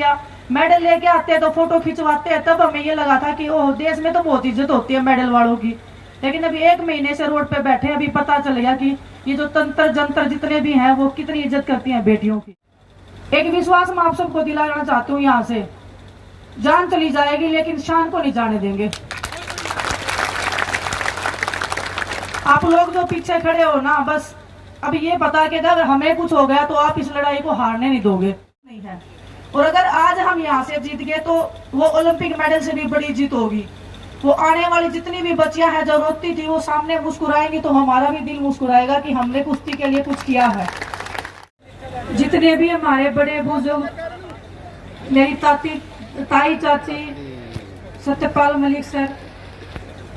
किया, मेडल लेके आते हैं तो फोटो खिंचवाते हैं। तब हमें ये लगा था कि ओह देश में तो बहुत इज्जत होती है मेडल वालों की। लेकिन अभी 1 महीने से रोड पे बैठे, अभी पता चल गया कि ये जो तंत्र जंत्र जितने भी हैं वो कितनी इज्जत करती हैं बेटियों की। एक विश्वास मैं आप सबको दिलाना चाहती हूँ, यहाँ से जान चली जाएगी लेकिन शान को नहीं जाने देंगे। आप लोग जो पीछे खड़े हो ना, बस अब ये पता कि अगर हमें कुछ हो गया तो आप इस लड़ाई को हारने नहीं दोगे, नहीं है। और अगर आज हम यहाँ से जीत गए तो वो ओलंपिक मेडल से भी बड़ी जीत होगी। वो आने वाली जितनी भी बच्चियां हैं जो रोती थी वो सामने मुस्कुराएंगी तो हमारा भी दिल मुस्कुराएगा कि हमने कुश्ती के लिए कुछ किया है। जितने भी हमारे बड़े बुजुर्ग, मेरी ताई चाची, सत्यपाल मलिक सर,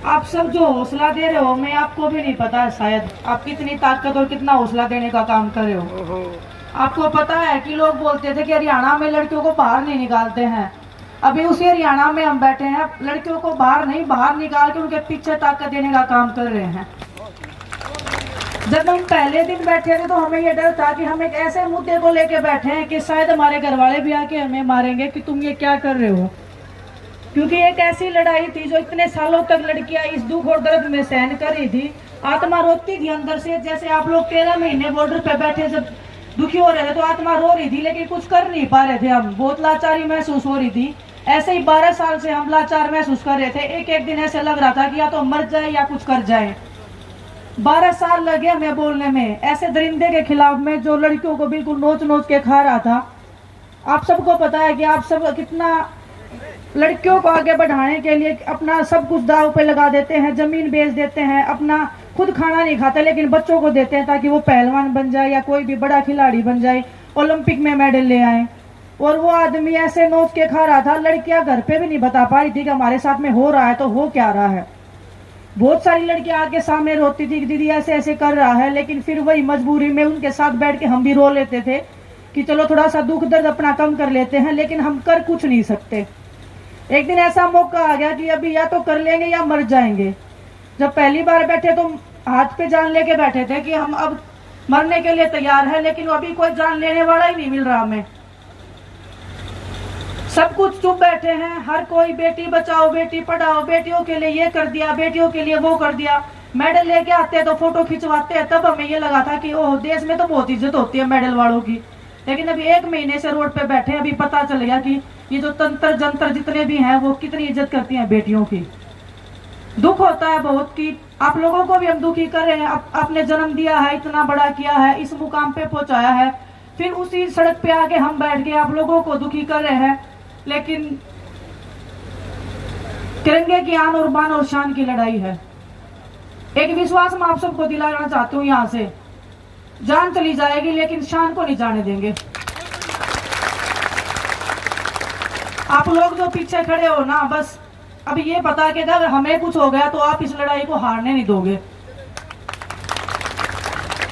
आप सब जो हौसला दे रहे हो, मैं आपको भी नहीं पता शायद आप कितनी ताकत और कितना हौसला देने का काम कर रहे हो। आपको पता है कि लोग बोलते थे कि हरियाणा में लड़कियों को बाहर नहीं निकालते हैं, अभी उसी हरियाणा में हम बैठे हैं, लड़कियों को बाहर नहीं, बाहर निकाल के उनके पीछे ताकत देने का काम कर रहे हैं। जब हम पहले दिन बैठे थे तो हमें ये डर था कि हम एक ऐसे मुद्दे को लेके बैठे हैं कि शायद हमारे घर वाले भी आके हमें मारेंगे कि तुम ये क्या कर रहे हो, क्योंकि एक ऐसी लड़ाई थी जो इतने सालों तक लड़कियां इस दुख और दर्द में सहन कर रही थी। आत्मा रोती थी अंदर से, जैसे आप लोग 13 महीने बॉर्डर पे बैठे जब दुखी हो रहे थे तो आत्मा रो रही थी, लेकिन कुछ कर नहीं पा रहे थे, हम बहुत लाचारी महसूस हो रही थी। ऐसे ही 12 साल से हम लाचार महसूस कर रहे थे। एक एक दिन ऐसे लग रहा था कि या तो मर जाए या कुछ कर जाए। 12 साल लगे हमें बोलने में, ऐसे दरिंदे के खिलाफ में जो लड़कियों को बिल्कुल नोच नोच के खा रहा था। आप सबको पता है कि आप सब कितना लड़कियों को आगे बढ़ाने के लिए अपना सब कुछ दाव पे लगा देते हैं, जमीन बेच देते हैं, अपना खुद खाना नहीं खाते लेकिन बच्चों को देते हैं ताकि वो पहलवान बन जाए या कोई भी बड़ा खिलाड़ी बन जाए, ओलंपिक में मेडल ले आए। और वो आदमी ऐसे नोच के खा रहा था, लड़कियां घर पे भी नहीं बता पा रही थी कि हमारे साथ में हो रहा है तो हो क्या रहा है। बहुत सारी लड़कियां आके सामने रोती थी कि दीदी ऐसे ऐसे कर रहा है, लेकिन फिर वही मजबूरी में उनके साथ बैठ के हम भी रो लेते थे कि चलो थोड़ा सा दुख दर्द अपना कम कर लेते हैं, लेकिन हम कर कुछ नहीं सकते। एक दिन ऐसा मौका आ गया कि अभी या तो कर लेंगे या मर जाएंगे। जब पहली बार बैठे तो हाथ पे जान लेके बैठे थे कि हम अब मरने के लिए तैयार है, लेकिन अभी कोई जान लेने वाला ही नहीं मिल रहा हमें। सब कुछ चुप बैठे हैं, हर कोई बेटी बचाओ बेटी पढ़ाओ, बेटियों के लिए ये कर दिया, बेटियों के लिए वो कर दिया। मेडल लेके आते हैं तो फोटो खिंचवाते हैं। तब हमें ये लगा था कि ओह देश में तो बहुत इज्जत होती है मेडल वालों की। लेकिन अभी 1 महीने से रोड पे बैठे, अभी पता चल गया कि ये जो तंत्र जंत्र जितने भी हैं वो कितनी इज्जत करती हैं बेटियों की। दुख होता है बहुत कि आप लोगों को भी हम दुखी कर रहे हैं। आपने जन्म दिया है, इतना बड़ा किया है, इस मुकाम पे पहुंचाया है, फिर उसी सड़क पे आके हम बैठ के आप लोगों को दुखी कर रहे हैं। लेकिन तिरंगे की आन और बान और शान की लड़ाई है। एक विश्वास मैं आप सबको दिलाना चाहती हूँ, यहाँ से जान चली जाएगी लेकिन शान को नहीं जाने देंगे। आप लोग जो पीछे खड़े हो ना, बस अब ये पता कि अगर हमें कुछ हो गया तो आप इस लड़ाई को हारने नहीं दोगे।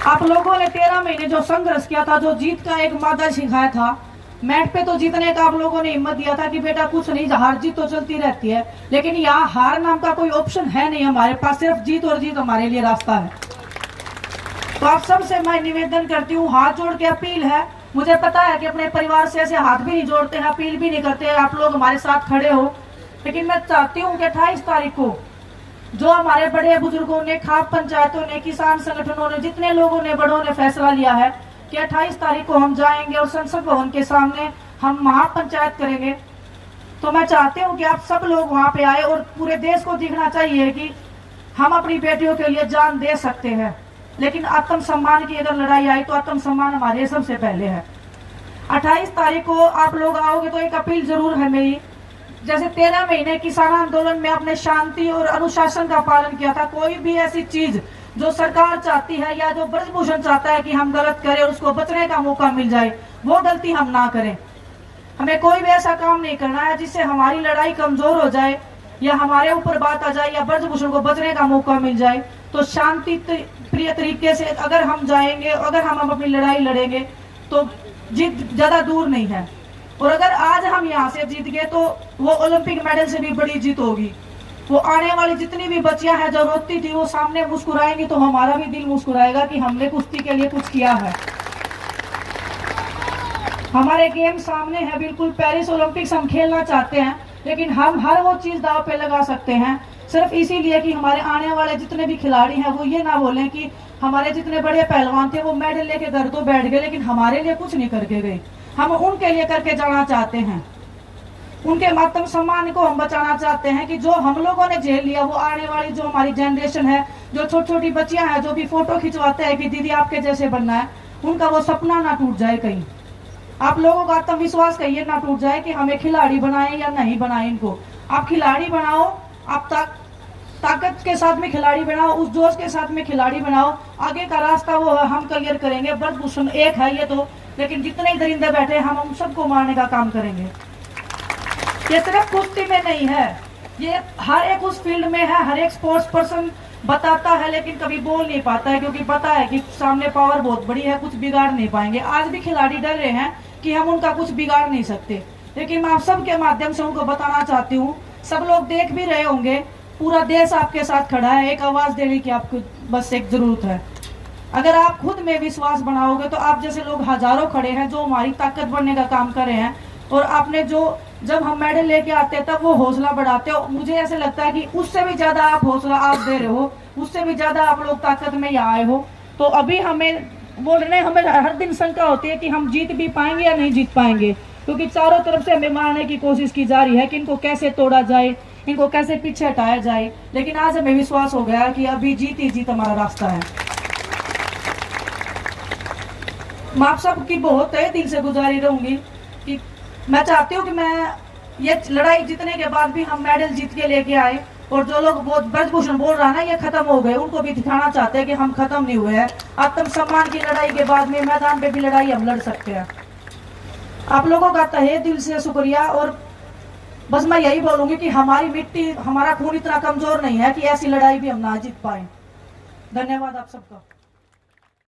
आप लोगों ने 13 महीने जो संघर्ष किया था, जो जीत का एक मादा सिखाया था, मैट पे तो जीतने का आप लोगों ने हिम्मत दिया था कि बेटा कुछ नहीं, हार जीत तो चलती रहती है, लेकिन यहाँ हार नाम का कोई ऑप्शन है नहीं हमारे पास, सिर्फ जीत और जीत हमारे लिए रास्ता है। तो आप सबसे मैं निवेदन करती हूँ, हाथ जोड़ के अपील है। मुझे पता है कि अपने परिवार से ऐसे हाथ भी नहीं जोड़ते हैं, अपील भी नहीं करते हैं, आप लोग हमारे साथ खड़े हो, लेकिन मैं चाहती हूँ कि 28 तारीख को जो हमारे बड़े बुजुर्गों ने, खाप पंचायतों ने, किसान संगठनों ने, जितने लोगों ने, बड़ों ने फैसला लिया है कि 28 तारीख को हम जाएंगे और संसद भवन के सामने हम महापंचायत करेंगे। तो मैं चाहती हूँ कि आप सब लोग वहां पे आए और पूरे देश को दिखना चाहिए कि हम अपनी बेटियों के लिए जान दे सकते हैं, लेकिन आत्म सम्मान की अगर लड़ाई आई तो आत्म सम्मान हमारे सबसे पहले है। 28 तारीख को आप लोग आओगे तो एक अपील जरूर है मेरी, जैसे 13 महीने किसान आंदोलन में आपने शांति और अनुशासन का पालन किया था, कोई भी ऐसी चीज जो सरकार चाहती है या जो ब्रजभूषण चाहता है कि हम गलत करें और उसको बचने का मौका मिल जाए, वो गलती हम ना करें। हमें कोई भी ऐसा काम नहीं करना है जिससे हमारी लड़ाई कमजोर हो जाए या हमारे ऊपर बात आ जाए या ब्रजभूषण को बचने का मौका मिल जाए। तो शांति प्रिय तरीके से अगर हम जाएंगे, अगर हम अपनी लड़ाई लड़ेंगे तो जीत ज्यादा दूर नहीं है। और अगर आज हम यहाँ से जीत गए तो वो ओलंपिक मेडल से भी बड़ी जीत होगी। वो आने वाली जितनी भी बच्चियां हैं जो रोती थी वो सामने मुस्कुराएंगी तो हमारा भी दिल मुस्कुराएगा कि हमने कुश्ती के लिए कुछ किया है। हमारे गेम सामने है, बिल्कुल पेरिस ओलंपिक्स हम खेलना चाहते हैं, लेकिन हम हर वो चीज़ दाव पे लगा सकते हैं सिर्फ इसीलिए कि हमारे आने वाले जितने भी खिलाड़ी हैं वो ये ना बोलें कि हमारे जितने बड़े पहलवान थे वो मेडल लेके घर तो बैठ गए लेकिन हमारे लिए कुछ नहीं करके गए। हम उनके लिए करके जाना चाहते हैं, उनके आत्म सम्मान को हम बचाना चाहते हैं कि जो हम लोगों ने झेल लिया वो आने वाली जो हमारी जनरेशन है, जो छोटी छोटी बच्चियां हैं जो भी फोटो खिंचवाते हैं कि दीदी आपके जैसे बनना है, उनका वो सपना ना टूट जाए। कहीं आप लोगों का आत्मविश्वास कहिए ना टूट जाए कि हमें खिलाड़ी बनाए या नहीं बनाए। इनको आप खिलाड़ी बनाओ, आप ताकत के साथ में खिलाड़ी बनाओ, उस जोश के साथ में खिलाड़ी बनाओ। आगे का रास्ता वो हम क्लियर करेंगे। ब्रजभूषण एक है ये तो, लेकिन जितने दरिंदे बैठे हम उन सबको मारने का काम करेंगे। ये सिर्फ कुश्ती में नहीं है, ये हर एक उस फील्ड में है। हर एक स्पोर्ट्स पर्सन बताता है लेकिन कभी बोल नहीं पाता है, क्योंकि पता है कि सामने पावर बहुत बड़ी है, कुछ बिगाड़ नहीं पाएंगे। आज भी खिलाड़ी डर रहे हैं कि हम उनका कुछ बिगाड़ नहीं सकते, लेकिन मैं आप सबके माध्यम से उनको बताना चाहती हूँ, सब लोग देख भी रहे होंगे, पूरा देश आपके साथ खड़ा है। एक आवाज देने की आपको बस एक जरूरत है। अगर आप खुद में विश्वास बनाओगे तो आप जैसे लोग हजारों खड़े हैं जो हमारी ताकत बढ़ने का काम कर रहे हैं। और आपने जो जब हम मेडल लेके आते हैं तब वो हौसला बढ़ाते हो, मुझे ऐसे लगता है कि उससे भी ज्यादा आप हौसला आप दे रहे हो, उससे भी ज्यादा आप लोग ताकत में यहाँ आए हो। तो अभी हमें बोल रहे हैं, हमें हर दिन शंका होती है कि हम जीत भी पाएंगे या नहीं जीत पाएंगे, क्योंकि चारों तरफ से हमें मारने की कोशिश की जा रही है कि इनको कैसे तोड़ा जाए, इनको कैसे पीछे हटाया जाए। लेकिन आज हमें विश्वास हो गया कि अभी जीत ही जीत हमारा रास्ता है। मैं आप सबकी बहुत तहे दिल से गुजारी रहूंगी कि मैं चाहती हूँ कि मैं ये लड़ाई जीतने के बाद भी हम मेडल जीत के लेके आए। और जो लोग बहुत ब्रजभूषण बोल रहा है ना ये खत्म हो गए, उनको भी दिखाना चाहते हैं कि हम खत्म नहीं हुए हैं। आत्मसम्मान की लड़ाई के बाद में मैदान पे भी लड़ाई हम लड़ सकते हैं। आप लोगों का तहे दिल से शुक्रिया। और बस मैं यही बोलूंगी कि हमारी मिट्टी, हमारा खून इतना कमजोर नहीं है कि ऐसी लड़ाई भी हम ना जीत पाए। धन्यवाद आप सबका।